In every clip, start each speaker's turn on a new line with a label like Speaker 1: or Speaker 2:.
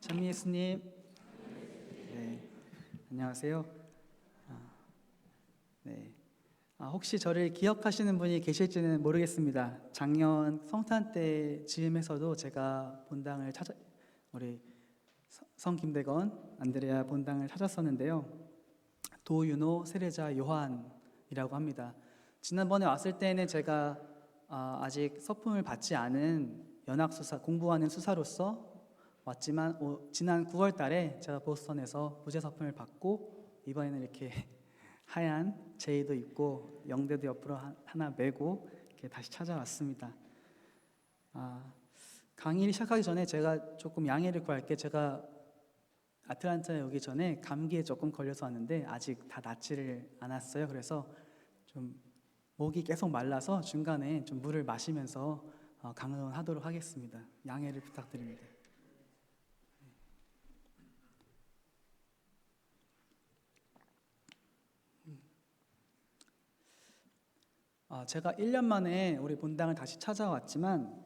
Speaker 1: 찬미 예수님, 네, 안녕하세요. 네, 혹시 저를 기억하시는 분이 계실지는 모르겠습니다. 작년 성탄 때 즈음에서도 제가 본당을 우리 성 김대건, 안드레아 본당을 찾았었는데요. 도윤호, 세례자 요한이라고 합니다. 지난번에 왔을 때는 제가 아직 서품을 받지 않은 연합수사 공부하는 수사로서 왔지만 지난 9월 달에 제가 보스턴에서 부재 서품을 받고 이번에는 이렇게 하얀 제의도 입고 영대도 옆으로 하나 메고 이렇게 다시 찾아왔습니다. 강의를 시작하기 전에 제가 조금 양해를 구할게. 제가 아틀란타에 오기 전에 감기에 조금 걸려서 왔는데 아직 다 낫지를 않았어요. 그래서 좀 목이 계속 말라서 중간에 좀 물을 마시면서 강론하도록 하겠습니다. 양해를 부탁드립니다. 제가 1년 만에 우리 본당을 다시 찾아왔지만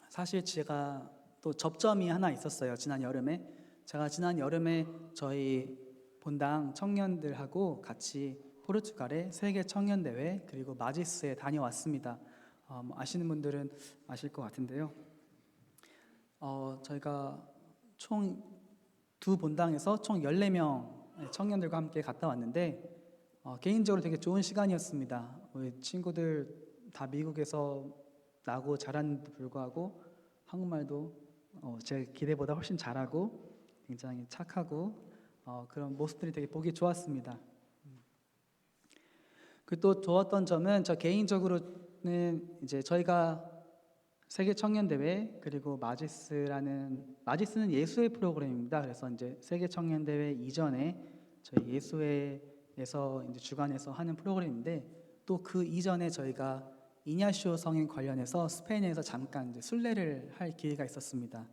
Speaker 1: 사실 제가 또 접점이 하나 있었어요. 지난 여름에 제가 지난 여름에 저희 본당 청년들하고 같이 포르투갈의 세계 청년 대회 그리고 마지스에 다녀왔습니다. 아시는 분들은 아실 것 같은데요. 저희가 총 두 본당에서 총 14명 청년들과 함께 갔다 왔는데 개인적으로 되게 좋은 시간이었습니다. 우리 친구들 다 미국에서 나고 자랐는데도 불구하고 한국말도 제 기대보다 훨씬 잘하고 굉장히 착하고 그런 모습들이 되게 보기 좋았습니다. 그 또 좋았던 점은 저 개인적으로는 이제 저희가 세계 청년 대회 그리고 마지스는 예수회 프로그램입니다. 그래서 이제 세계 청년 대회 이전에 저희 예수회에서 이제 주관해서 하는 프로그램인데 또 그 이전에 저희가 이냐시오 성인 관련해서 스페인에서 잠깐 이제 순례를 할 기회가 있었습니다.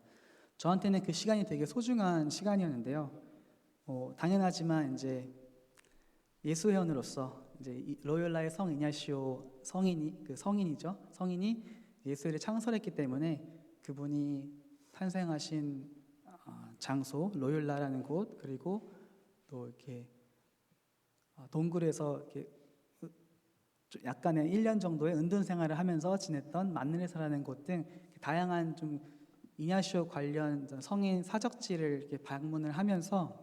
Speaker 1: 저한테는 그 시간이 되게 소중한 시간이었는데요. 당연하지만 이제 예수회원으로서 이제 로욜라의 성 이냐시오 성인이 예수회를 창설했기 때문에 그분이 탄생하신 장소 로욜라라는 곳 그리고 또 이렇게 동굴에서 이렇게 약간의 1년 정도의 은둔 생활을 하면서 지냈던 만느레사라는 곳 등 다양한 좀 이냐시오 관련 성인 사적지를 이렇게 방문을 하면서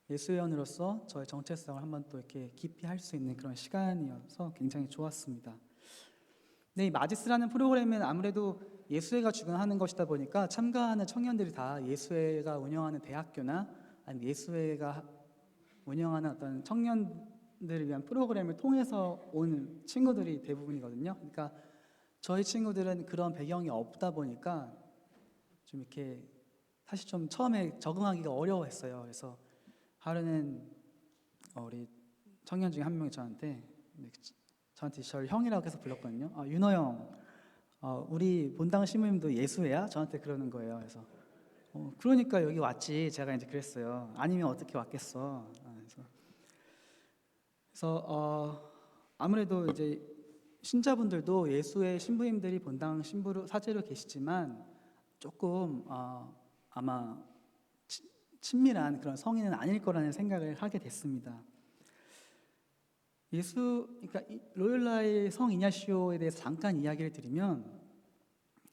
Speaker 1: 예수회원으로서 저의 정체성을 한번 또 이렇게 깊이 할 수 있는 그런 시간이어서 굉장히 좋았습니다. 네, 이 마지스라는 프로그램은 아무래도 예수회가 주관하는 것이다 보니까 참가하는 청년들이 다 예수회가 운영하는 대학교나 아니면 예수회가 운영하는 어떤 청년들을 위한 프로그램을 통해서 온 친구들이 대부분이거든요. 그러니까 저희 친구들은 그런 배경이 없다 보니까 좀 이렇게 사실 좀 처음에 적응하기가 어려워했어요. 그래서 하루는 우리 청년 중에 한 명이 저한테 저를 형이라고 해서 불렀거든요. 윤호 형, 우리 본당 신부님도 예수회야? 저한테 그러는 거예요. 그래서 그러니까 여기 왔지. 제가 이제 그랬어요. 아니면 어떻게 왔겠어? 그래서 아무래도 이제 신자분들도 예수회 신부님들이 본당 신부로 사제로 계시지만 조금 아마 친밀한 그런 성인은 아닐 거라는 생각을 하게 됐습니다. 그러니까 로욜라의 성 이냐시오에 대해서 잠깐 이야기를 드리면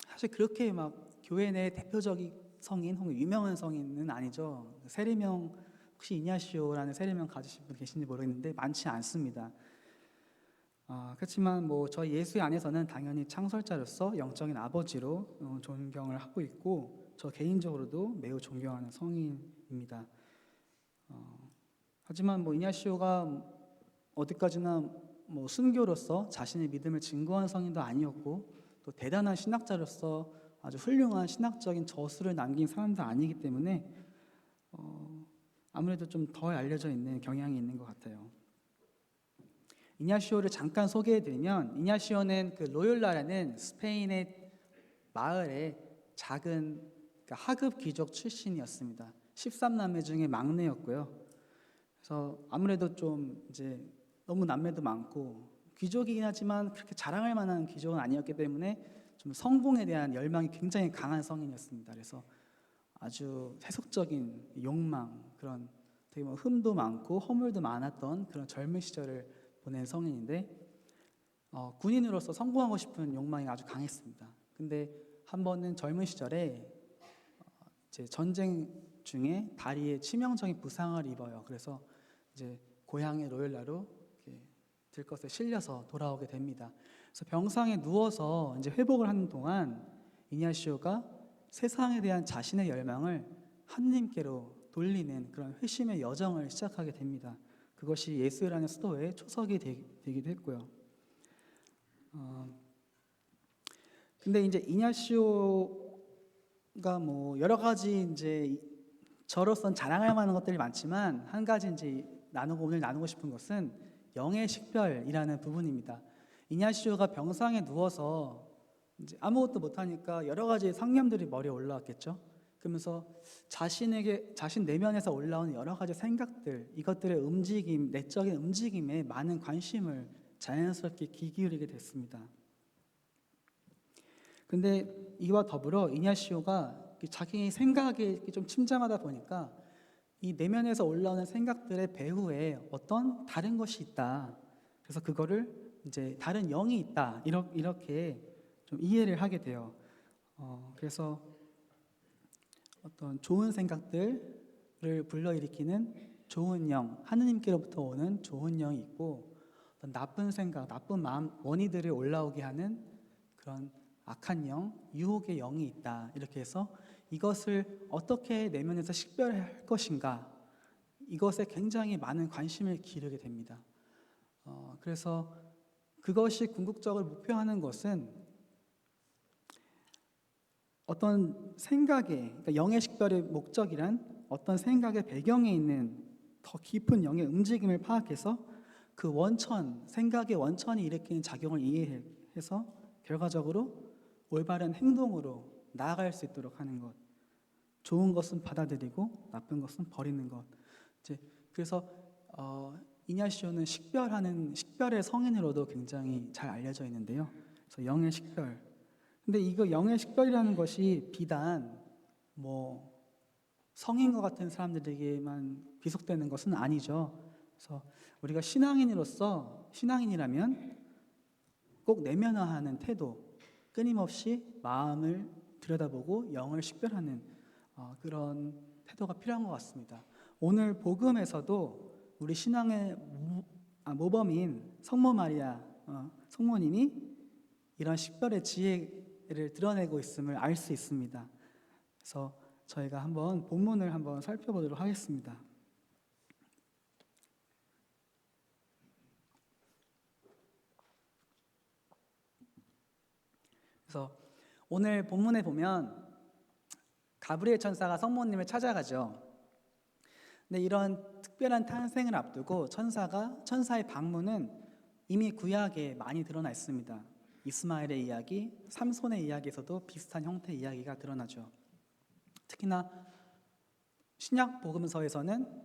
Speaker 1: 사실 그렇게 막 교회 내 대표적인 성인 혹은 유명한 성인은 아니죠. 세례명 혹시 이냐시오라는 세례명 가지신 분 계신지 모르겠는데 많지 않습니다. 그렇지만 뭐 저희 예수회 안에서는 당연히 창설자로서 영적인 아버지로 존경을 하고 있고 저 개인적으로도 매우 존경하는 성인입니다. 하지만 뭐 이냐시오가 어디까지나 뭐 순교로서 자신의 믿음을 증거한 성인도 아니었고 또 대단한 신학자로서 아주 훌륭한 신학적인 저수를 남긴 사람도 아니기 때문에 아무래도 좀 덜 알려져 있는 경향이 있는 것 같아요. 이냐시오를 잠깐 소개해드리면 이냐시오는 그 로욜라라는 스페인의 마을의 작은 그러니까 하급 귀족 출신이었습니다. 13남매 중에 막내였고요. 그래서 아무래도 좀 이제 너무 남매도 많고 귀족이긴 하지만 그렇게 자랑할 만한 귀족은 아니었기 때문에 좀 성공에 대한 열망이 굉장히 강한 성인이었습니다. 그래서 아주 세속적인 욕망, 그런 되게 뭐 흠도 많고 허물도 많았던 그런 젊은 시절을 보낸 성인인데 군인으로서 성공하고 싶은 욕망이 아주 강했습니다. 근데 한 번은 젊은 시절에 이제 전쟁 중에 다리에 치명적인 부상을 입어요. 그래서 이제 고향의 로엘라로 들것에 실려서 돌아오게 됩니다. 그래서 병상에 누워서 이제 회복을 하는 동안 이냐시오가 세상에 대한 자신의 열망을 하느님께로 돌리는 그런 회심의 여정을 시작하게 됩니다. 그것이 예수라는 수도의 초석이 되기도 했고요. 근데 이제 이냐시오가 뭐 여러 가지 이제 저로선 자랑할 만한 것들이 많지만 한 가지 이제 오늘 나누고 싶은 것은 영의 식별이라는 부분입니다. 이냐시오가 병상에 누워서 이제 아무것도 못하니까 여러 가지 상념들이 머리에 올라왔겠죠. 그러면서 자신 내면에서 올라오는 여러 가지 생각들, 이것들의 움직임, 내적인 움직임에 많은 관심을 자연스럽게 귀 기울이게 됐습니다. 근데 이와 더불어 이냐시오가 자기 생각에 좀 침잠하다 보니까 이 내면에서 올라오는 생각들의 배후에 어떤 다른 것이 있다. 그래서 그거를 이제 다른 영이 있다. 이렇게 좀 이해를 하게 돼요. 그래서 어떤 좋은 생각들을 불러일으키는 좋은 영, 하느님께로부터 오는 좋은 영이 있고 어떤 나쁜 생각, 나쁜 마음, 원의들을 올라오게 하는 그런 악한 영, 유혹의 영이 있다. 이렇게 해서 이것을 어떻게 내면에서 식별할 것인가, 이것에 굉장히 많은 관심을 기울이게 됩니다. 그래서 그것이 궁극적으로 목표하는 것은 어떤 생각의, 그러니까 영의 식별의 목적이란 어떤 생각의 배경에 있는 더 깊은 영의 움직임을 파악해서 그 생각의 원천이 일으키는 작용을 이해해서 결과적으로 올바른 행동으로 나아갈 수 있도록 하는 것. 좋은 것은 받아들이고 나쁜 것은 버리는 것. 그래서 이냐시오는 식별의 성인으로도 굉장히 잘 알려져 있는데요. 그래서 영의 식별. 근데 이거 영의 식별이라는 것이 비단 뭐 성인과 같은 사람들에게만 귀속되는 것은 아니죠. 그래서 우리가 신앙인이라면 꼭 내면화하는 태도, 끊임없이 마음을 들여다보고 영을 식별하는 그런 태도가 필요한 것 같습니다. 오늘 복음에서도 우리 신앙의 모범인 성모 마리아 성모님이 이런 식별의 지혜를 드러내고 있음을 알 수 있습니다. 그래서 저희가 한번 본문을 한번 살펴보도록 하겠습니다. 그래서 오늘 본문에 보면 가브리엘 천사가 성모님을 찾아가죠. 근데 이런 특별한 탄생을 앞두고 천사의 방문은 이미 구약에 많이 드러나 있습니다. 이스마엘의 이야기, 삼손의 이야기에서도 비슷한 형태의 이야기가 드러나죠. 특히나 신약 복음서에서는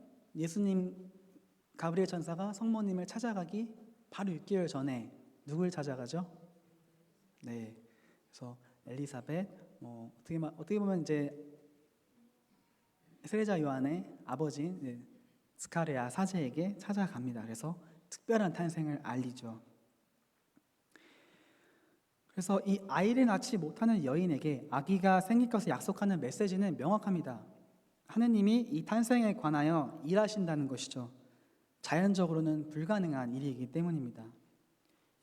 Speaker 1: 가브리엘 천사가 성모님을 찾아가기 바로 6개월 전에 누굴 찾아가죠? 네, 그래서 엘리사벳, 어떻게 보면 이제 세례자 요한의 아버지인 스가랴 사제에게 찾아갑니다. 그래서 특별한 탄생을 알리죠. 그래서 이 아이를 낳지 못하는 여인에게 아기가 생길 것을 약속하는 메시지는 명확합니다. 하느님이 이 탄생에 관하여 일하신다는 것이죠. 자연적으로는 불가능한 일이기 때문입니다.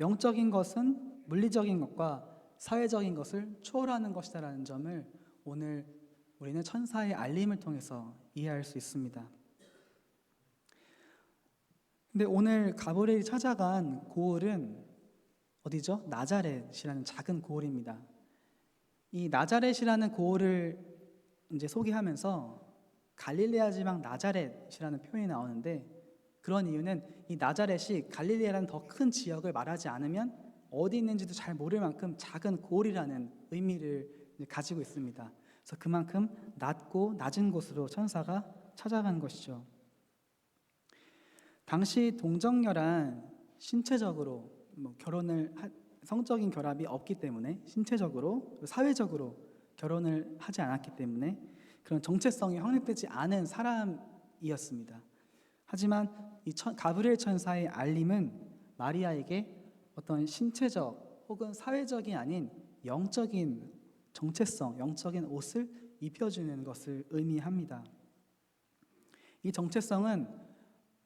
Speaker 1: 영적인 것은 물리적인 것과 사회적인 것을 초월하는 것이다라는 점을 오늘 우리는 천사의 알림을 통해서 이해할 수 있습니다. 근데 오늘 가브리엘이 찾아간 고을은 어디죠? 나자렛이라는 작은 고을입니다. 이 나자렛이라는 고을을 이제 소개하면서 갈릴레아 지방 나자렛이라는 표현이 나오는데 그런 이유는 이 나자렛이 갈릴레아라는 더 큰 지역을 말하지 않으면 어디 있는지도 잘 모를 만큼 작은 고을이라는 의미를 가지고 있습니다. 그래서 그만큼 낮은 곳으로 천사가 찾아간 것이죠. 당시 동정녀란 신체적으로 성적인 결합이 없기 때문에 신체적으로 사회적으로 결혼을 하지 않았기 때문에 그런 정체성이 확립되지 않은 사람이었습니다. 하지만 이 가브리엘 천사의 알림은 마리아에게 어떤 신체적 혹은 사회적이 아닌 영적인 정체성, 영적인 옷을 입혀주는 것을 의미합니다. 이 정체성은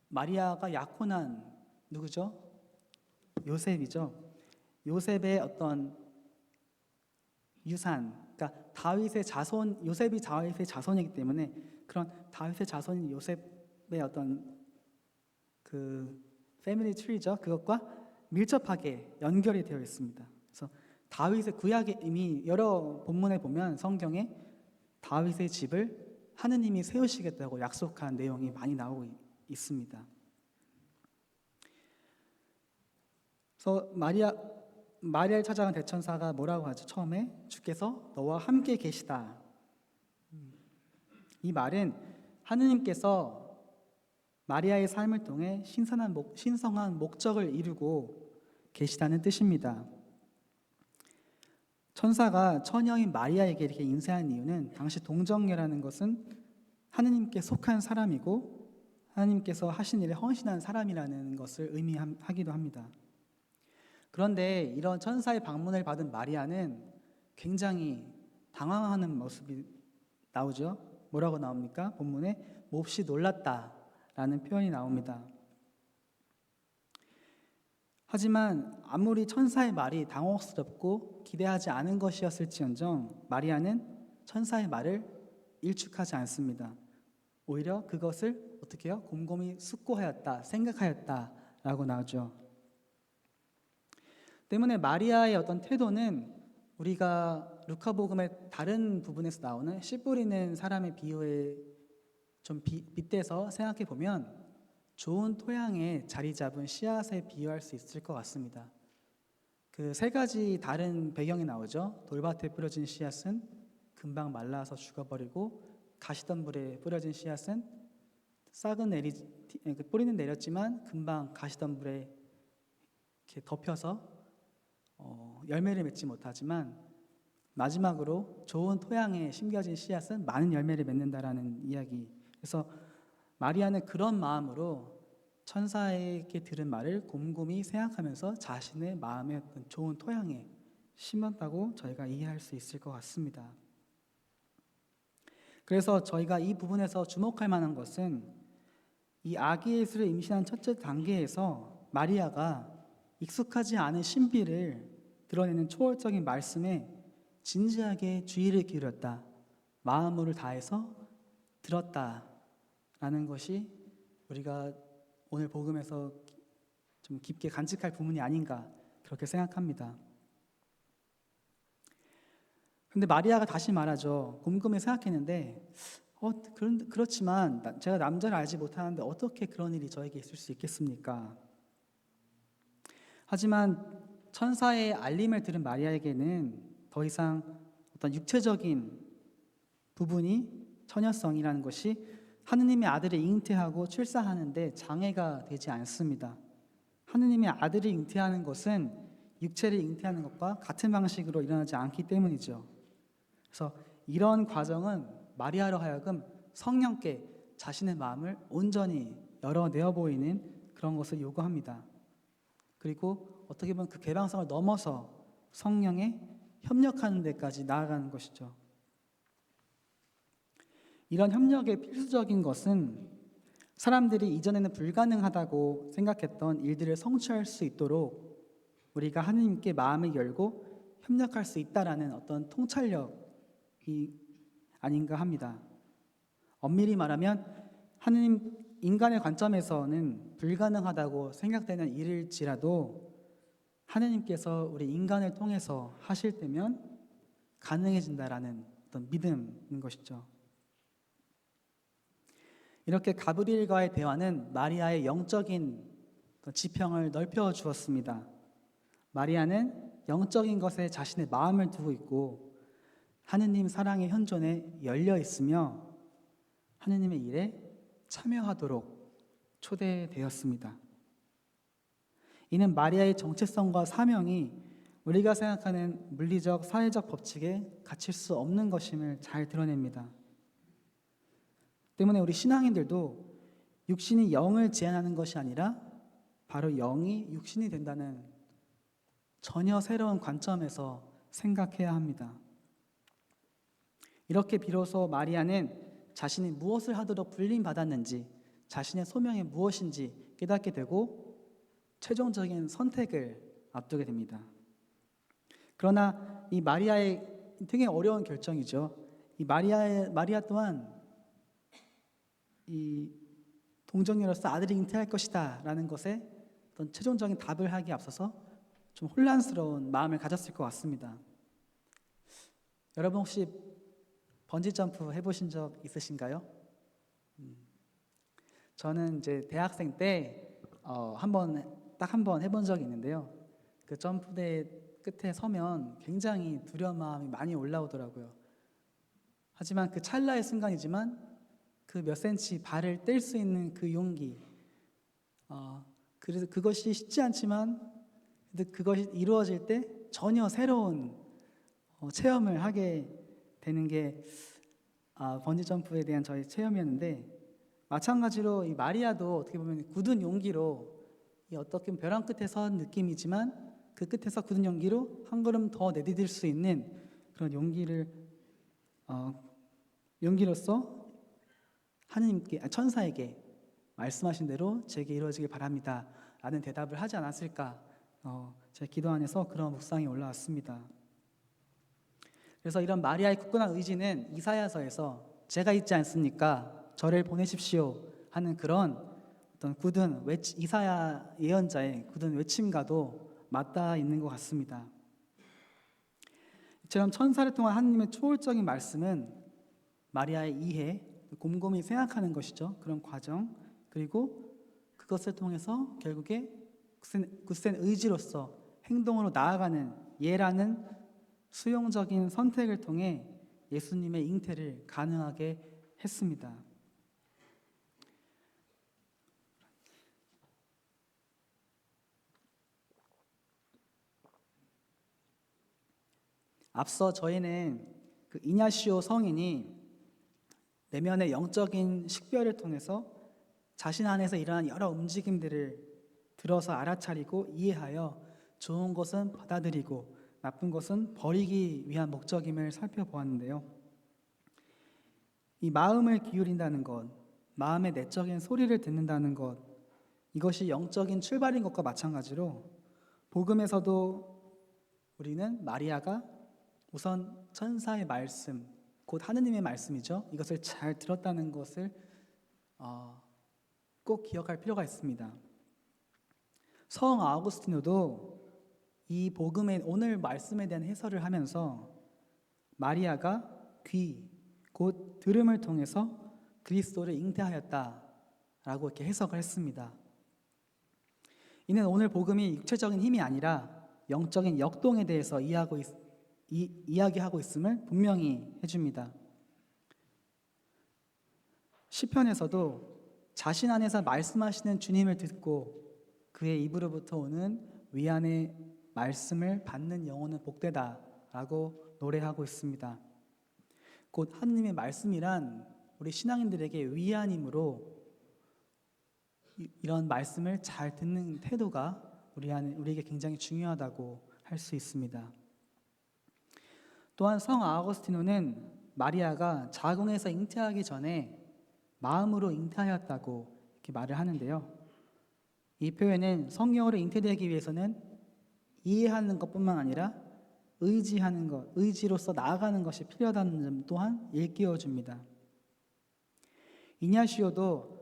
Speaker 1: 마리아가 약혼한 누구죠? 요셉이죠. 요셉의 어떤 유산, 그러니까 다윗의 자손, 요셉이 다윗의 자손이기 때문에 그런 다윗의 자손인 요셉의 어떤 그 패밀리 트리죠. 그것과 밀접하게 연결이 되어 있습니다. 그래서 다윗의 구약에 이미 여러 본문에 보면 성경에 다윗의 집을 하느님이 세우시겠다고 약속한 내용이 많이 나오고 있습니다. 그래서 마리아를 찾아간 대천사가 뭐라고 하죠? 처음에 주께서 너와 함께 계시다. 이 말은 하느님께서 마리아의 삶을 통해 신성한 목적을 이루고 계시다는 뜻입니다. 천사가 처녀인 마리아에게 이렇게 인쇄한 이유는 당시 동정녀라는 것은 하느님께 속한 사람이고 하느님께서 하신 일에 헌신한 사람이라는 것을 의미하기도 합니다. 그런데 이런 천사의 방문을 받은 마리아는 굉장히 당황하는 모습이 나오죠. 뭐라고 나옵니까? 본문에 몹시 놀랐다라는 표현이 나옵니다. 하지만 아무리 천사의 말이 당혹스럽고 기대하지 않은 것이었을지언정 마리아는 천사의 말을 일축하지 않습니다. 오히려 그것을 어떻게 해요? 곰곰이 숙고하였다, 생각하였다라고 나오죠. 때문에 마리아의 어떤 태도는 우리가 루카복음의 다른 부분에서 나오는 씨 뿌리는 사람의 비유에 좀 빗대서 생각해 보면 좋은 토양에 자리 잡은 씨앗에 비유할 수 있을 것 같습니다. 그 세 가지 다른 배경이 나오죠. 돌밭에 뿌려진 씨앗은 금방 말라서 죽어버리고 가시덤불에 뿌려진 씨앗은 뿌리는 내렸지만 금방 가시덤불에 이렇게 덮여서 열매를 맺지 못하지만 마지막으로 좋은 토양에 심겨진 씨앗은 많은 열매를 맺는다라는 이야기. 그래서 마리아는 그런 마음으로 천사에게 들은 말을 곰곰이 생각하면서 자신의 마음의 어떤 좋은 토양에 심었다고 저희가 이해할 수 있을 것 같습니다. 그래서 저희가 이 부분에서 주목할 만한 것은 이 아기 예수를 임신한 첫째 단계에서 마리아가 익숙하지 않은 신비를 드러내는 초월적인 말씀에 진지하게 주의를 기울였다, 마음을 다해서 들었다라는 것이 우리가 오늘 복음에서 좀 깊게 간직할 부분이 아닌가 그렇게 생각합니다. 근데 마리아가 다시 말하죠. 곰곰이 생각했는데 그렇지만 제가 남자를 알지 못하는데 어떻게 그런 일이 저에게 있을 수 있겠습니까? 하지만 천사의 알림을 들은 마리아에게는 더 이상 어떤 육체적인 부분이 처녀성이라는 것이 하느님의 아들을 잉태하고 출산하는데 장애가 되지 않습니다. 하느님의 아들을 잉태하는 것은 육체를 잉태하는 것과 같은 방식으로 일어나지 않기 때문이죠. 그래서 이런 과정은 마리아로 하여금 성령께 자신의 마음을 온전히 열어내어 보이는 그런 것을 요구합니다. 그리고 어떻게 보면 그 개방성을 넘어서 성령에 협력하는 데까지 나아가는 것이죠. 이런 협력의 필수적인 것은 사람들이 이전에는 불가능하다고 생각했던 일들을 성취할 수 있도록 우리가 하느님께 마음을 열고 협력할 수 있다라는 어떤 통찰력이 아닌가 합니다. 엄밀히 말하면 하느님 인간의 관점에서는 불가능하다고 생각되는 일일지라도 하느님께서 우리 인간을 통해서 하실 때면 가능해진다라는 어떤 믿음인 것이죠. 이렇게 가브리엘과의 대화는 마리아의 영적인 지평을 넓혀 주었습니다. 마리아는 영적인 것에 자신의 마음을 두고 있고 하느님 사랑의 현존에 열려 있으며 하느님의 일에 참여하도록 초대되었습니다. 이는 마리아의 정체성과 사명이 우리가 생각하는 물리적, 사회적 법칙에 갇힐 수 없는 것임을 잘 드러냅니다. 때문에 우리 신앙인들도 육신이 영을 제한하는 것이 아니라 바로 영이 육신이 된다는 전혀 새로운 관점에서 생각해야 합니다. 이렇게 비로소 마리아는 자신이 무엇을 하도록 불림받았는지, 자신의 소명이 무엇인지 깨닫게 되고 최종적인 선택을 앞두게 됩니다. 그러나 이 마리아의 되게 어려운 결정이죠. 이 마리아 또한 이 동정녀로서 아들이 잉태할 것이다 라는 것에 어떤 최종적인 답을 하기에 앞서서 좀 혼란스러운 마음을 가졌을 것 같습니다. 여러분 혹시 번지점프 해보신 적 있으신가요? 저는 이제 대학생 때 딱 한 번 해본 적이 있는데요. 그 점프대 끝에 서면 굉장히 두려운 마음이 많이 올라오더라고요. 하지만 그 찰나의 순간이지만 그 몇 센치 발을 뗄 수 있는 그 용기, 그래서 그것이 쉽지 않지만 그것이 이루어질 때 전혀 새로운 체험을 하게 되는 게 번지점프에 대한 저의 체험이었는데, 마찬가지로 이 마리아도 어떻게 보면 굳은 용기로 이 어떻게 벼랑 끝에 선 느낌이지만 그 끝에서 굳은 용기로 한 걸음 더 내디딜 수 있는 그런 용기로서 하느님께 천사에게 말씀하신 대로 제게 이루어지길 바랍니다 라는 대답을 하지 않았을까, 제 기도 안에서 그런 묵상이 올라왔습니다. 그래서 이런 마리아의 굳건한 의지는 이사야서에서 제가 있지 않습니까? 저를 보내십시오 하는 그런 어떤 굳은 이사야 예언자의 굳은 외침과도 맞닿아 있는 것 같습니다. 이처럼 천사를 통한 하나님의 초월적인 말씀은 마리아의 이해, 곰곰이 생각하는 것이죠. 그런 과정, 그리고 그것을 통해서 결국에 굳센 의지로서 행동으로 나아가는 예라는 수용적인 선택을 통해 예수님의 잉태를 가능하게 했습니다. 앞서 저희는 그 이냐시오 성인이 내면의 영적인 식별을 통해서 자신 안에서 일어난 여러 움직임들을 들어서 알아차리고 이해하여 좋은 것은 받아들이고 나쁜 것은 버리기 위한 목적임을 살펴보았는데요. 이 마음을 기울인다는 것, 마음의 내적인 소리를 듣는다는 것, 이것이 영적인 출발인 것과 마찬가지로 복음에서도 우리는 마리아가 우선 천사의 말씀, 곧 하느님의 말씀이죠. 이것을 잘 들었다는 것을 꼭 기억할 필요가 있습니다. 성 아우구스티노도 이 복음의 오늘 말씀에 대한 해설을 하면서 마리아가 귀, 곧 들음을 통해서 그리스도를 잉태하였다라고 이렇게 해석을 했습니다. 이는 오늘 복음이 육체적인 힘이 아니라 영적인 역동에 대해서 이야기하고 있음을 분명히 해줍니다. 시편에서도 자신 안에서 말씀하시는 주님을 듣고 그의 입으로부터 오는 위안의 말씀을 받는 영혼은 복되다라고 노래하고 있습니다. 곧 하느님의 말씀이란 우리 신앙인들에게 위안이므로 이런 말씀을 잘 듣는 태도가 우리에게 굉장히 중요하다고 할 수 있습니다. 또한 성 아우구스티노는 마리아가 자궁에서 잉태하기 전에 마음으로 잉태하였다고 이렇게 말을 하는데요. 이 표현은 성령으로 잉태되기 위해서는 이해하는 것뿐만 아니라 의지하는 것, 의지로서 나아가는 것이 필요하다는 점 또한 일깨워줍니다. 이냐시오도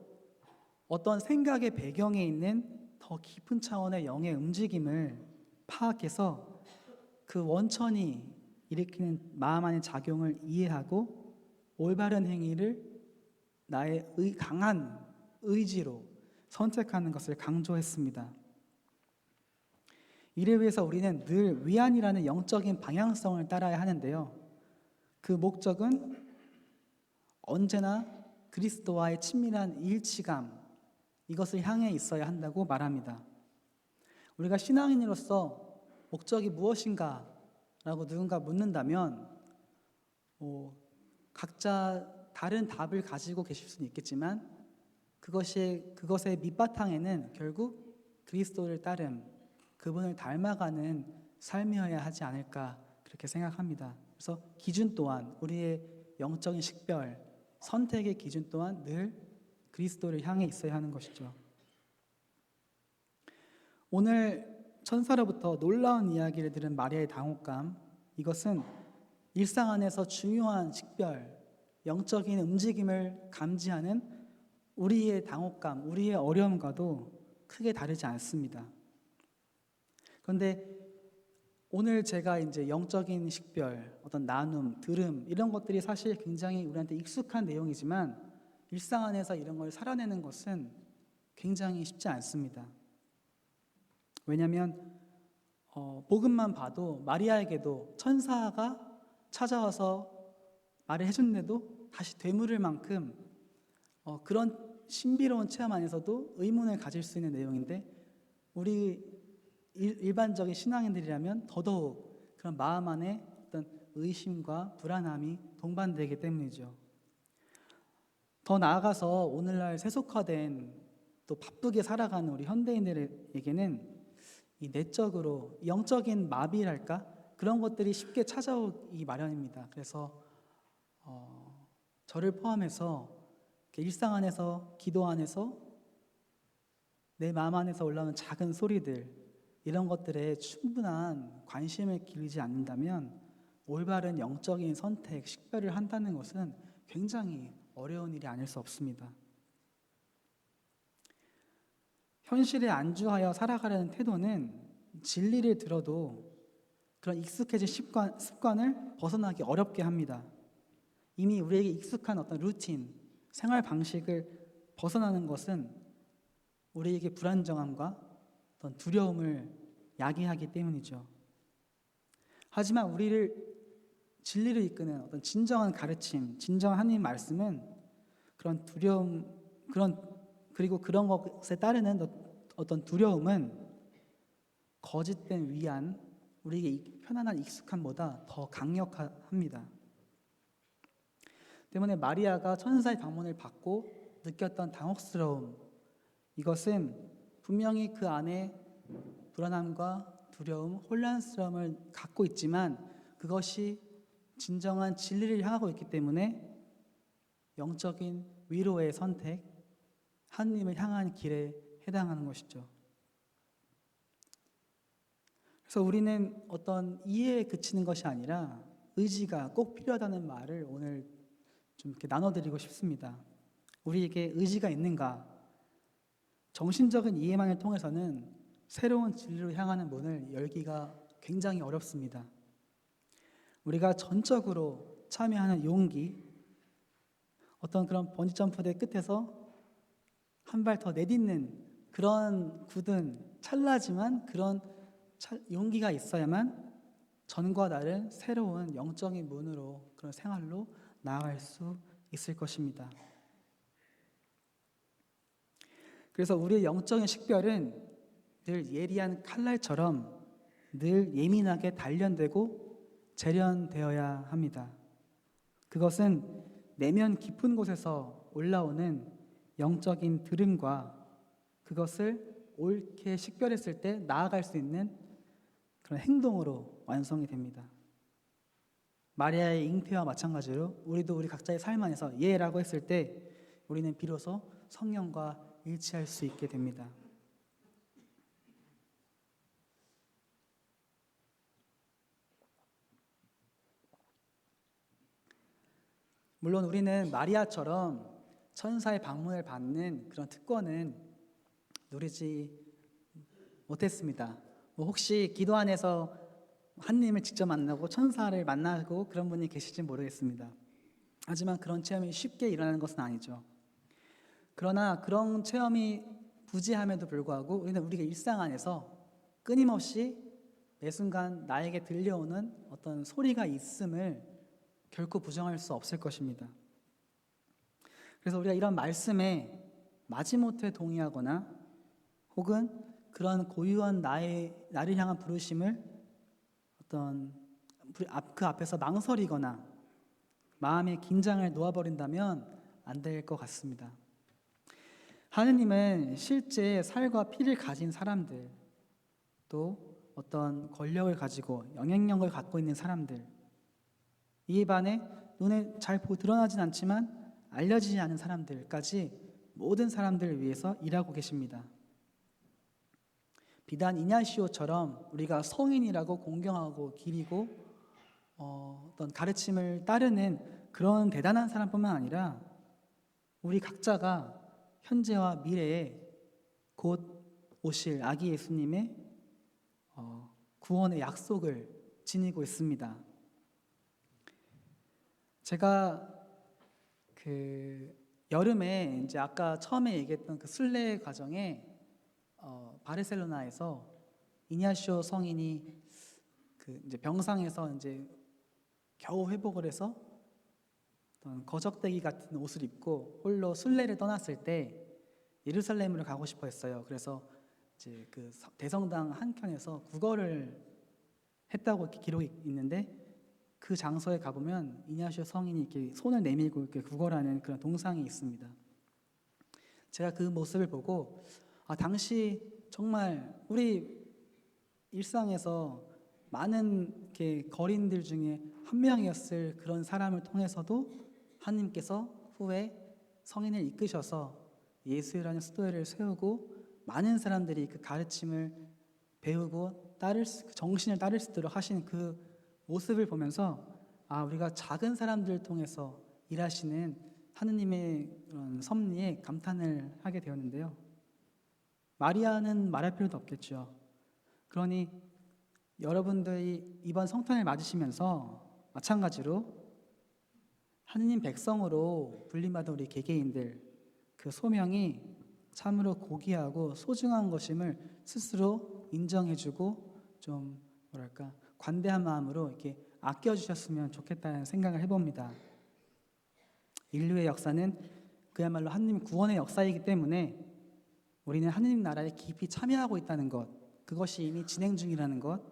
Speaker 1: 어떤 생각의 배경에 있는 더 깊은 차원의 영의 움직임을 파악해서 그 원천이 일으키는 마음 안의 작용을 이해하고 올바른 행위를 나의 강한 의지로 선택하는 것을 강조했습니다. 이를 위해서 우리는 늘 위안이라는 영적인 방향성을 따라야 하는데요. 그 목적은 언제나 그리스도와의 친밀한 일치감, 이것을 향해 있어야 한다고 말합니다. 우리가 신앙인으로서 목적이 무엇인가 라고 누군가 묻는다면 각자 다른 답을 가지고 계실 수는 있겠지만 그것의 밑바탕에는 결국 그리스도를 따름, 그분을 닮아가는 삶이어야 하지 않을까 그렇게 생각합니다. 그래서 기준 또한 우리의 영적인 식별, 선택의 기준 또한 늘 그리스도를 향해 있어야 하는 것이죠. 오늘 천사로부터 놀라운 이야기를 들은 마리아의 당혹감, 이것은 일상 안에서 중요한 식별, 영적인 움직임을 감지하는 우리의 당혹감, 우리의 어려움과도 크게 다르지 않습니다. 그런데 오늘 제가 이제 영적인 식별, 어떤 나눔, 들음 이런 것들이 사실 굉장히 우리한테 익숙한 내용이지만 일상 안에서 이런 걸 살아내는 것은 굉장히 쉽지 않습니다. 왜냐하면 복음만 봐도 마리아에게도 천사가 찾아와서 말을 해줬는데도 다시 되물을 만큼 그런 신비로운 체험 안에서도 의문을 가질 수 있는 내용인데 우리 일반적인 신앙인들이라면 더더욱 그런 마음 안에 어떤 의심과 불안함이 동반되기 때문이죠. 더 나아가서 오늘날 세속화된 또 바쁘게 살아가는 우리 현대인들에게는 이 내적으로 영적인 마비랄까 그런 것들이 쉽게 찾아오기 마련입니다. 그래서 저를 포함해서 일상 안에서 기도 안에서 내 마음 안에서 올라오는 작은 소리들 이런 것들에 충분한 관심을 기울이지 않는다면 올바른 영적인 선택, 식별을 한다는 것은 굉장히 어려운 일이 아닐 수 없습니다. 현실에 안주하여 살아가려는 태도는 진리를 들어도 그런 익숙해진 습관을 벗어나기 어렵게 합니다. 이미 우리에게 익숙한 어떤 루틴, 생활 방식을 벗어나는 것은 우리에게 불안정함과 어떤 두려움을 야기하기 때문이죠. 하지만 우리를 진리를 이끄는 어떤 진정한 가르침, 진정한 하나님 말씀은 그런 두려움, 그리고 그런 것에 따르는 어떤 두려움은 거짓된 위안, 우리에게 편안한 익숙함보다 더 강력합니다. 때문에 마리아가 천사의 방문을 받고 느꼈던 당혹스러움, 이것은 분명히 그 안에 불안함과 두려움, 혼란스러움을 갖고 있지만 그것이 진정한 진리를 향하고 있기 때문에 영적인 위로의 선택, 하나님을 향한 길에 해당하는 것이죠. 그래서 우리는 어떤 이해에 그치는 것이 아니라 의지가 꼭 필요하다는 말을 오늘 좀 이렇게 나눠드리고 싶습니다. 우리에게 의지가 있는가? 정신적인 이해만을 통해서는 새로운 진리로 향하는 문을 열기가 굉장히 어렵습니다. 우리가 전적으로 참여하는 용기, 어떤 그런 번지점프대 끝에서 한 발 더 내딛는 그런 굳은 찰나지만 그런 용기가 있어야만 전과 다른 새로운 영적인 문으로 그런 생활로 나아갈 수 있을 것입니다. 그래서 우리의 영적인 식별은 늘 예리한 칼날처럼 늘 예민하게 단련되고 재련되어야 합니다. 그것은 내면 깊은 곳에서 올라오는 영적인 들음과 그것을 옳게 식별했을 때 나아갈 수 있는 그런 행동으로 완성이 됩니다. 마리아의 잉태와 마찬가지로 우리도 우리 각자의 삶 안에서 예라고 했을 때 우리는 비로소 성령과 일치할 수 있게 됩니다. 물론 우리는 마리아처럼 천사의 방문을 받는 그런 특권은 누리지 못했습니다. 혹시 기도 안에서 하나님을 직접 만나고 천사를 만나고 그런 분이 계실지 모르겠습니다. 하지만 그런 체험이 쉽게 일어나는 것은 아니죠. 그러나 그런 체험이 부재함에도 불구하고 우리가 일상 안에서 끊임없이 매 순간 나에게 들려오는 어떤 소리가 있음을 결코 부정할 수 없을 것입니다. 그래서 우리가 이런 말씀에 마지못해 동의하거나 혹은 그런 고유한 나를 향한 부르심을 어떤 그 앞에서 망설이거나 마음의 긴장을 놓아버린다면 안 될 것 같습니다. 하느님은 실제 살과 피를 가진 사람들, 또 어떤 권력을 가지고 영향력을 갖고 있는 사람들, 이에 반해 눈에 잘 드러나진 않지만 알려지지 않은 사람들까지 모든 사람들을 위해서 일하고 계십니다. 비단 이냐시오처럼 우리가 성인이라고 공경하고 기리고 어떤 가르침을 따르는 그런 대단한 사람뿐만 아니라 우리 각자가 현재와 미래에 곧 오실 아기 예수님의 구원의 약속을 지니고 있습니다. 제가 여름에 이제 아까 처음에 얘기했던 그 순례 과정에 바르셀로나에서 이냐시오 성인이 이제 병상에서 이제 겨우 회복을 해서 어떤 거적대기 같은 옷을 입고 홀로 순례를 떠났을 때 예루살렘으로 가고 싶어 했어요. 그래서 이제 그 대성당 한켠에서 구걸을 했다고 이렇게 기록이 있는데 그 장소에 가보면 이냐시오 성인이 이렇게 손을 내밀고 이렇게 구걸하는 그런 동상이 있습니다. 제가 그 모습을 보고 당시 정말 우리 일상에서 많은 이렇게 거린들 중에 한 명이었을 그런 사람을 통해서도 하나님께서 후에 성인을 이끄셔서 예수라는 수도회를 세우고 많은 사람들이 그 가르침을 배우고 정신을 따를 수 있도록 하신 그 모습을 보면서 우리가 작은 사람들을 통해서 일하시는 하느님의 그런 섭리에 감탄을 하게 되었는데요. 마리아는 말할 필요도 없겠죠. 그러니 여러분들이 이번 성탄을 맞으시면서 마찬가지로 하느님 백성으로 불림받은 우리 개개인들 그 소명이 참으로 고귀하고 소중한 것임을 스스로 인정해주고 좀 관대한 마음으로 이렇게 아껴주셨으면 좋겠다는 생각을 해봅니다. 인류의 역사는 그야말로 하느님 구원의 역사이기 때문에 우리는 하느님 나라에 깊이 참여하고 있다는 것, 그것이 이미 진행 중이라는 것,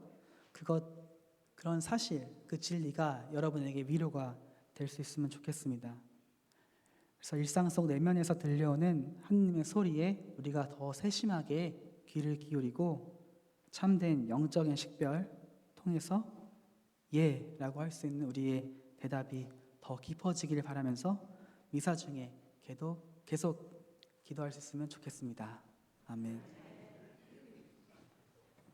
Speaker 1: 그런 사실, 그 진리가 여러분에게 위로가 될 수 있으면 좋겠습니다. 그래서 일상 속 내면에서 들려오는 하느님의 소리에 우리가 더 세심하게 귀를 기울이고 참된 영적인 식별 통해서 예라고 할 수 있는 우리의 대답이 더 깊어지기를 바라면서 미사 중에 계속 기도할 수 있으면 좋겠습니다. 아멘.